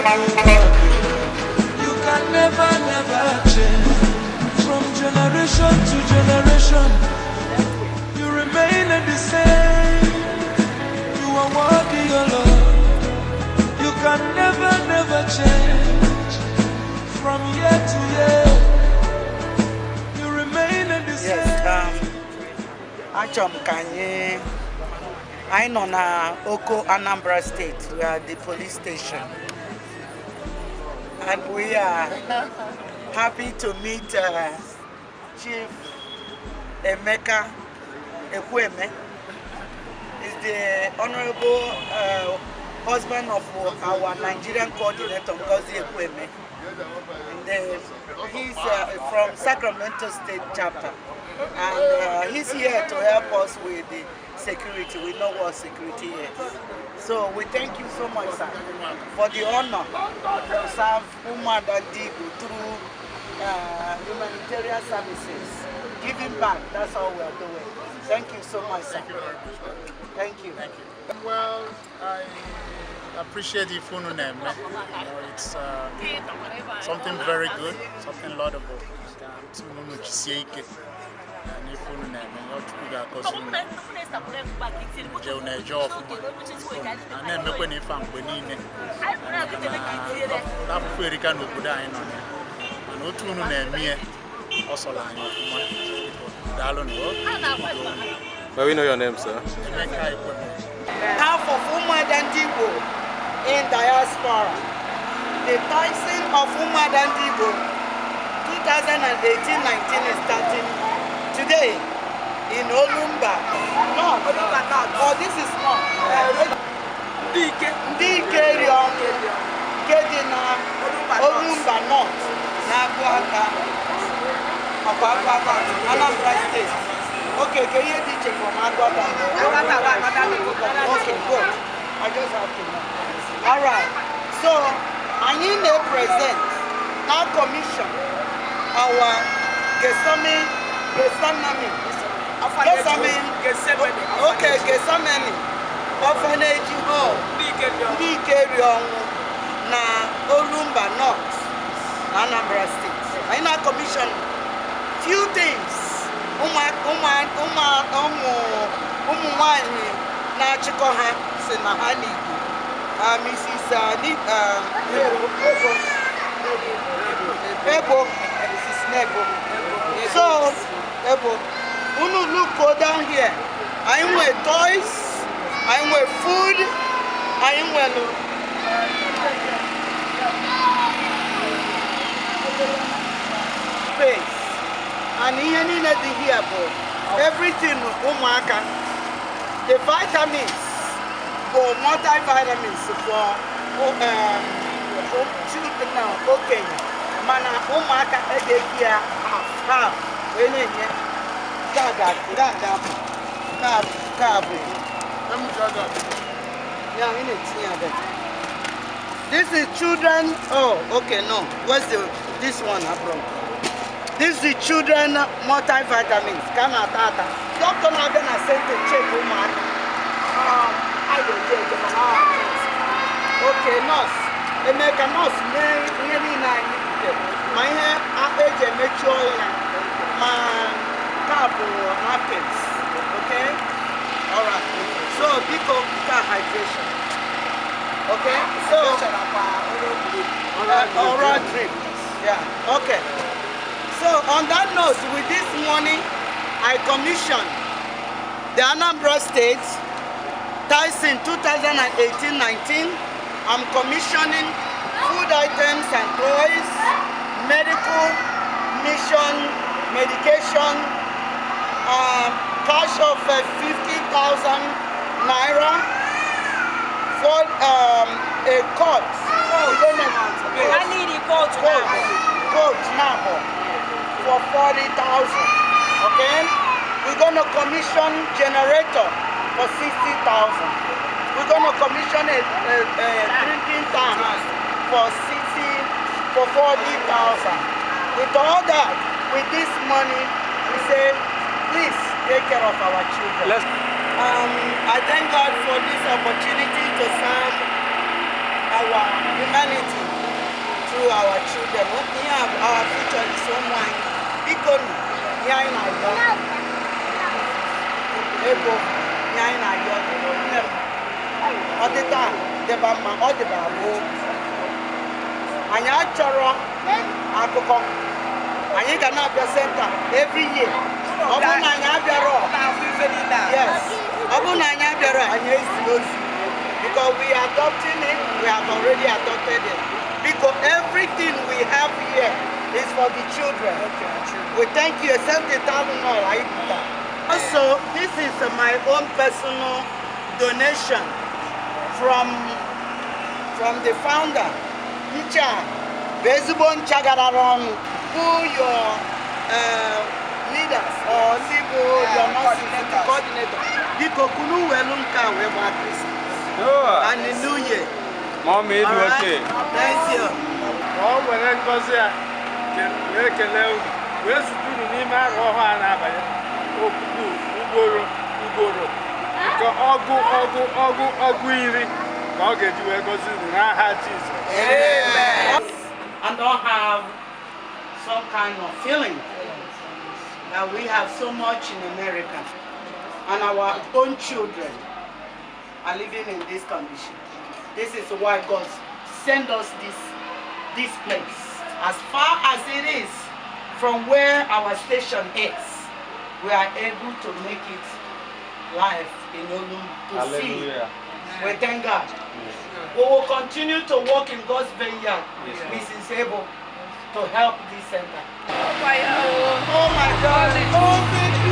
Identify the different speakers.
Speaker 1: You can never, never change. From generation to generation, you remain the same. You are worthy, your Lord. You can never, never change. From year to year, you remain the same.
Speaker 2: Yes, Kanye. I know na Oko, Anambra State. We are the police station. And we are happy to meet Chief Emeka Ekweme. Is the honorable husband of our Nigerian coordinator, Ngozi Ekweme. And he's from Sacramento State chapter. And he's here to help us with the security. We know what security is. So we thank you so much, sir, for the honor to serve UMUADA through humanitarian services. Giving back, that's all we are doing. Thank you so much, sir. Thank you.
Speaker 3: Thank you. Well, I appreciate the phone name. It's something very good, something laudable.
Speaker 4: But we know your name, sir.
Speaker 2: Half of UMUADA in diaspora. The TAISON of UMUADA 2018-19 is starting today in Orumba. No, oh, this is not. IKELIONWU, Orumba North, ANAMBRA State. Okay, can you teach it from Agwata? Okay, good. I just have to know. All right. So, I need to present our commission, our GETHESMANE, ORPHANAGE hall, IKELIONWU, na Orumba North, Anambra State. I need to commission few things. UMUANYI na-achịkọ ha si na ha NIG. Mrs. Ebo. Mrs. Nebo. So, Ebo, unu look go down here. I wear toys, I wear food, I wear space. And here everything umuaka. The vitamins for multivitamins for children now, okay. Mana umuaka here half. This is children. Oh, okay, no. What's this one, bro? This is the children multivitamins. Kanatata. Doctor Nagana sent to check woman. I don't check. Okay, nurse. They make a nurse nearly 9. My hair, age and mature. My carbo markets. Okay? Alright. So, because hydration. Okay? So, oral drink. Yeah. Okay. So on that note, with this morning, I commissioned the Anambra State TAISON 2018-19. I'm commissioning food items and toys, medical, mission, medication, cash of 50,000 naira for a court.
Speaker 5: I need a court
Speaker 2: now. For 40,000, okay? We're going to commission generator for 60,000. We're going to commission a drinking tank for 40,000. With all that, with this money, we say, please take care of our children. I thank God for this opportunity to serve our humanity. our children. Our future is someone. Because ego nyai na yo all the time the bama all the babo anya choro akụkọ anyị ga na-abịa center every year ọ bụ na anyị abịara yes ọ bụ na anyị abịara anyị esi ozi because we are adopting it, we have already adopted it because everything we have here is for the children. We thank you, except the terminal. Also, this is my own personal donation from the founder, Ncha Bezubon Chagararon, who your leaders or your coordinator. Because Kunu Welunka Weba Christmas and the New Year.
Speaker 4: Mommy, okay.
Speaker 2: Thank you.
Speaker 3: Oh, when I was there, we should do the name of ORPHANAGE.
Speaker 2: And don't have some kind of feeling that we have so much in America and our own children are living in this condition. This is why God sent us this place. As far as it is from where our station is, we are able to make it live in Olumba to see. We thank God. We will continue to work in God's vineyard. Mrs. Able to help this center. Oh my God. Oh, baby.